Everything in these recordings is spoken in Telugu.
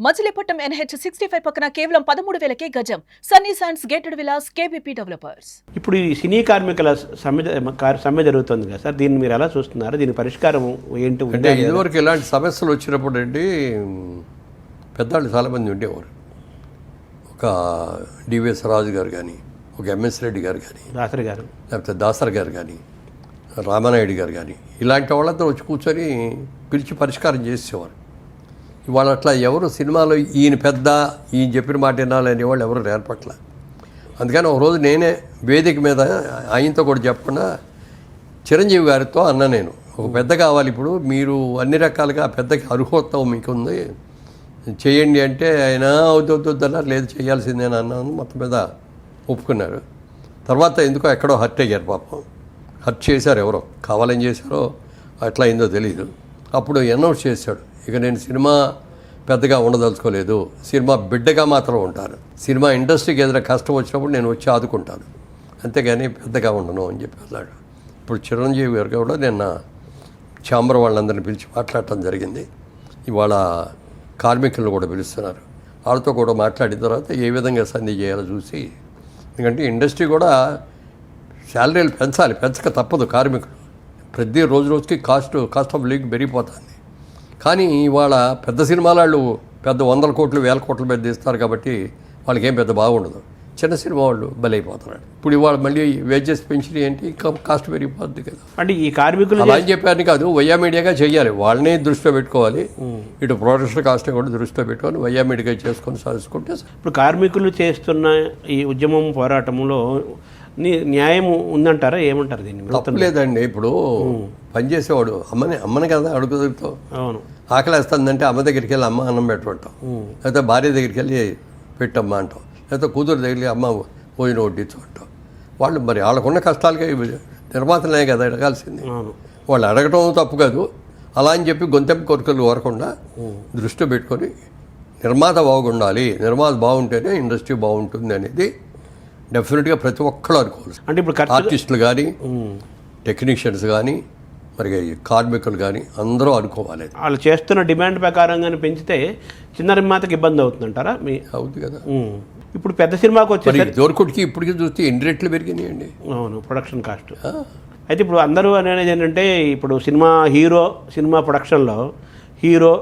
మచిలీపట్నం NH65 పక్కన కేవలం 13,000కే గజం. Sunny science gated Vilas KBP developers. ఇప్పుడు ఈ సినీ కార్మికుల సమ్మె జరుగుతుంది కదా సార్, దీన్ని మీరు ఎలా చూస్తున్నారు? దీని పరిష్కారం ఏంటి? అంటే ఇదివరకు ఇలాంటి సమస్యలు వచ్చినప్పుడు అండి పెద్దవాళ్ళు చాలామంది ఉండేవారు. ఒక డివిఎస్ రాజు గారు కానీ, ఒక ఎంఎస్ రెడ్డి గారు కానీ, దాసరి గారు, లేకపోతే దాసర్ గారు కానీ, రామానాయుడు గారు కానీ, ఇలాంటి వాళ్ళతో వచ్చి కూర్చొని పిలిచి పరిష్కారం చేసేవారు. ఇవాళ అట్లా ఎవరు సినిమాలో ఈయన పెద్ద, ఈయన చెప్పిన మాట వినాలని వాళ్ళు ఎవరు ఏర్పట్ల. అందుకని ఒకరోజు నేనే వేదిక మీద ఆయనతో కూడా చెప్పకుండా చిరంజీవి గారితో అన్నా, నేను ఒక పెద్ద కావాలి, ఇప్పుడు మీరు అన్ని రకాలుగా పెద్దకి అర్హోత్వం మీకుంది, చేయండి అంటే ఆయన అవుతుందన్నారు. లేదు చేయాల్సిందే అన్నాను. మొత్తం మీద ఒప్పుకున్నారు. తర్వాత ఎందుకో ఎక్కడో హర్ట్ అయ్యారు పాపం. హర్ట్ చేశారు, ఎవరో కావాలని చేశారో అట్లా అయిందో తెలియదు. అప్పుడు అనౌన్స్ చేశాడు, ఇక నేను సినిమా పెద్దగా ఉండదలుచుకోలేదు, సినిమా బిడ్డగా మాత్రం ఉంటాను, సినిమా ఇండస్ట్రీకి ఏదైనా కష్టం వచ్చినప్పుడు నేను వచ్చి ఆదుకుంటాను, అంతేగాని పెద్దగా ఉండను అని చెప్పి అన్నాడు. ఇప్పుడు చిరంజీవి గారు కూడా నిన్న ఛాంబర్ వాళ్ళందరినీ పిలిచి మాట్లాడటం జరిగింది. ఇవాళ కార్మికులను కూడా పిలుస్తున్నారు. వాళ్ళతో కూడా మాట్లాడిన తర్వాత ఏ విధంగా సంధి చేయాలో చూసి, ఎందుకంటే ఇండస్ట్రీ కూడా శాలరీలు పెంచాలి, పెంచక తప్పదు. కార్మికులు ప్రతి రోజుకి కాస్ట్ ఆఫ్ లివింగ్ పెరిగిపోతుంది. కానీ ఇవాళ పెద్ద సినిమాల వాళ్ళు పెద్ద 100 కోట్లు 1000 కోట్ల మీద తీస్తారు కాబట్టి వాళ్ళకి ఏం పెద్ద బాగుండదు. చిన్న సినిమా వాళ్ళు బలైపోతున్నారు. ఇప్పుడు ఇవాళ మళ్ళీ వేజెస్ పెంచిన ఏంటి, ఇంకా కాస్ట్ పెరిగిపోద్ది కదా. అంటే ఈ కార్మికులు అలా అని చెప్పారని కాదు, వయ్యా మీడియాగా చేయాలి, వాళ్ళని దృష్టిలో పెట్టుకోవాలి. ఇటు ప్రొడక్షన్ కాస్ట్ని కూడా దృష్టిలో పెట్టుకొని వయ్యా మీడియాగా చేసుకొని సాధించుకుంటే. ఇప్పుడు కార్మికులు చేస్తున్న ఈ ఉద్యమం పోరాటంలో న్యాయం ఉందంటారా? ఏమంటారు దీన్ని? తప్పలేదండి. ఇప్పుడు పనిచేసేవాడు అమ్మని కదా అడుగుతావు. అవును, ఆకలేస్తుందంటే అమ్మ దగ్గరికి వెళ్ళి అమ్మ అన్నం పెట్టమంటాం, లేకపోతే భార్య దగ్గరికి వెళ్ళి పెట్టమ్మా అంటాం, లేకపోతే కూతురు దగ్గరికి అమ్మ పోయిన వడ్డించమంటాం. వాళ్ళు మరి వాళ్ళకున్న కష్టాలకే నిర్మాతలే కదా అడగాల్సింది. వాళ్ళు అడగటం తప్పు కాదు. అలా అని చెప్పి గొంతెంపు కొరకలు కోరకుండా దృష్టి పెట్టుకొని నిర్మాత బాగుండాలి, నిర్మాత బాగుంటేనే ఇండస్ట్రీ బాగుంటుంది అనేది డెఫినెట్గా ప్రతి ఒక్కళ్ళు అనుకోవాలి. అంటే ఇప్పుడు ఆర్టిస్టులు కానీ, టెక్నీషియన్స్ కానీ, మరి కార్మికులు కానీ అందరూ అనుకోవాలి. వాళ్ళు చేస్తున్న డిమాండ్ ప్రకారంగానే పెంచితే చిన్న నిర్మాతకి ఇబ్బంది అవుతుందంటారా? అవుతుంది కదా. ఇప్పుడు పెద్ద సినిమాకి వచ్చే దోరకొడికి ఇప్పటికీ చూస్తే ఎన్ని రెట్లు పెరిగినాయండి. అవును, ప్రొడక్షన్ కాస్ట్. అయితే ఇప్పుడు అందరూ అనేది ఏంటంటే, ఇప్పుడు సినిమా ప్రొడక్షన్లో హీరో,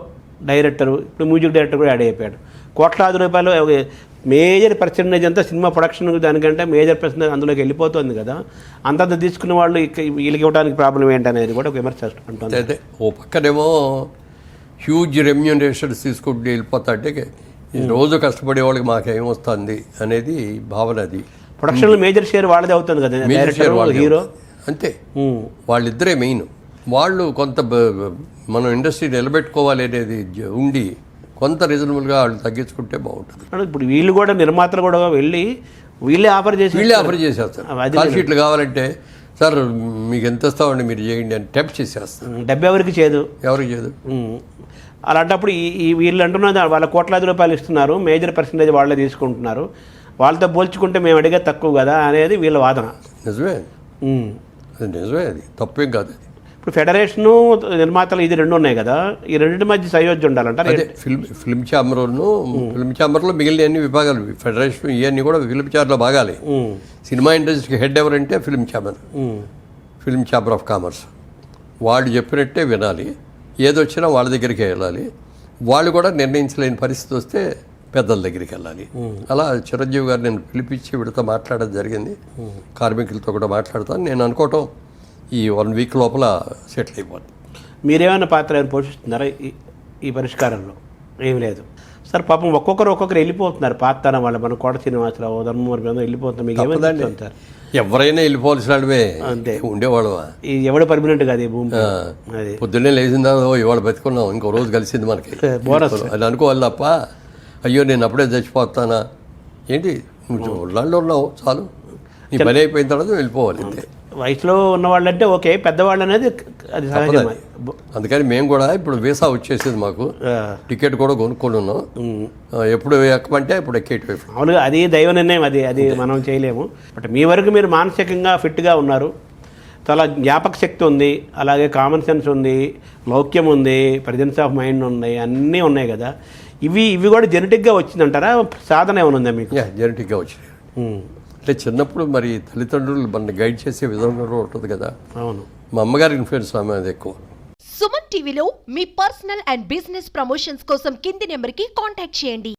డైరెక్టరు, ఇప్పుడు మ్యూజిక్ డైరెక్టర్ కూడా యాడ్ అయిపోయాడు. కోట్లాది రూపాయలు మేజర్ పర్సెంటేజ్ అంతా సినిమా ప్రొడక్షన్ దానికంటే మేజర్ పర్సెంటేజ్ అందులోకి వెళ్ళిపోతుంది కదా. అంతంత తీసుకున్న వాళ్ళు వీళ్ళకి ఇవ్వడానికి ప్రాబ్లం ఏంటనేది కూడా ఒక విమర్శ ఉంటుంది. అదే ఓ పక్కనేమో హ్యూజ్ రెమ్యూనరేషన్స్ తీసుకుంటూ వెళ్ళిపోతా అంటే రోజు కష్టపడే వాళ్ళకి మాకేమొస్తుంది అనేది భావన. అది ప్రొడక్షన్లో మేజర్ షేర్ వాళ్ళదే అవుతుంది కదా, డైరెక్టర్ హీరో అంతే. వాళ్ళిద్దరే మెయిన్. వాళ్ళు కొంత మనం ఇండస్ట్రీ నిలబెట్టుకోవాలి అనేది ఉండి కొంత రీజనబుల్గా వాళ్ళు తగ్గించుకుంటే బాగుంటుంది. ఇప్పుడు వీళ్ళు కూడా నిర్మాతలు కూడా వెళ్ళి వీళ్ళే ఆఫర్ చేసేస్తారు. కాల్ షీట్లు కావాలంటే సార్ మీకు ఎంత ఇస్తామండి మీరు చేయండి అని టెంప్ట్ చేసేస్తారు. డబ్బు ఎవరికి చేయదు. అలాంటప్పుడు ఈ వీళ్ళు అంటున్నది వాళ్ళ కోట్లాది రూపాయలు ఇస్తున్నారు, మేజర్ పర్సంటేజ్ వాళ్ళే తీసుకుంటున్నారు, వాళ్ళతో పోల్చుకుంటే మేము అడిగే తక్కువ కదా అనేది వీళ్ళ వాదన. నిజమే, అది తప్పేం కాదు. అది ఇప్పుడు ఫెడరేషను, నిర్మాతలు ఇది రెండు ఉన్నాయి కదా, ఈ రెండింటి మధ్య సయోధ్య ఉండాలంటారు. అదే ఫిల్మ్ ఛాంబర్లో మిగిలిన అన్ని విభాగాలు, ఫెడరేషన్ ఇవన్నీ కూడా ఫిల్మ్ ఛాంబర్లో భాగాలి. సినిమా ఇండస్ట్రీకి హెడ్ ఎవరంటే ఫిల్మ్ ఛాంబర్ ఆఫ్ కామర్స్. వాళ్ళు చెప్పినట్టే వినాలి, ఏదొచ్చినా వాళ్ళ దగ్గరికి వెళ్ళాలి. వాళ్ళు కూడా నిర్ణయించలేని పరిస్థితి వస్తే పెద్దల దగ్గరికి వెళ్ళాలి. అలా చిరంజీవి గారు నేను పిలిపించి వీడితో మాట్లాడడం జరిగింది. కార్మికులతో కూడా మాట్లాడతాను. నేను అనుకోవటం ఈ 1 వీక్ లోపల సెటిల్ అయిపోతుంది. మీరేమైనా పాత్ర పోషిస్తున్నారా ఈ పరిష్కారంలో? ఏమి లేదు సార్. పాపం ఒక్కొక్కరు వెళ్ళిపోతున్నారు. పాత్ర వాళ్ళు మన కోట శ్రీనివాసరావు, ధర్మవరం వెళ్ళిపోతున్నారు. మీకు ఏమైందండి? ఎవరైనా వెళ్ళిపోవాల్సిన వాళ్ళమే అంతే ఉండేవాళ్ళు. ఎవడు పర్మనెంట్ కాదు ఈ భూమి. అది పొద్దున్నే లేచిందా ఇవాళ బతుకున్నాం, ఇంకో రోజు కలిసింది మనకి అది అనుకోవాలి తప్ప అయ్యో నేను అప్పుడే చచ్చిపోతానా ఏంటి, నువ్వు ఒళ్ళలో ఉన్నావు చాలు, నీ పని అయిపోయిన తర్వాత వెళ్ళిపోవాలి అంతే. వయసులో ఉన్నవాళ్ళంటే ఓకే, పెద్దవాళ్ళు అనేది అది సహజమే. అందుకని మేము కూడా ఇప్పుడు వీసా వచ్చేసేది, మాకు టికెట్ కూడా కొనుక్కొని ఉన్నాం. ఎప్పుడు ఎక్కమంటే ఇప్పుడు ఎక్కేటి. అవునుగా, అది దైవ నిర్ణయం, అది మనం చేయలేము. బట్ మీ వరకు మీరు మానసికంగా ఫిట్గా ఉన్నారు, చాలా జ్ఞాపక శక్తి ఉంది, అలాగే కామన్ సెన్స్ ఉంది, లౌక్యం ఉంది, ప్రజెన్స్ ఆఫ్ మైండ్ ఉన్నాయి, అన్నీ ఉన్నాయి కదా. ఇవి కూడా జెనెటిక్గా వచ్చిందంటారా, సాధన ఏమైనా ఉందా మీకు? జెనెటిక్గా వచ్చినాయి. అంటే చిన్నప్పుడు మరి తల్లిదండ్రులు మన గైడ్ చేసే విధంగా ఉంటుంది కదా. అవును. మా అమ్మగారి ఇన్ఫ్లుయెన్స్ ఆమె అది ఎక్కువ. సుమన్ టీవీలో మీ పర్సనల్ అండ్ బిజినెస్ ప్రమోషన్స్ కోసం కింది నెంబర్కి కాంటాక్ట్ చేయండి.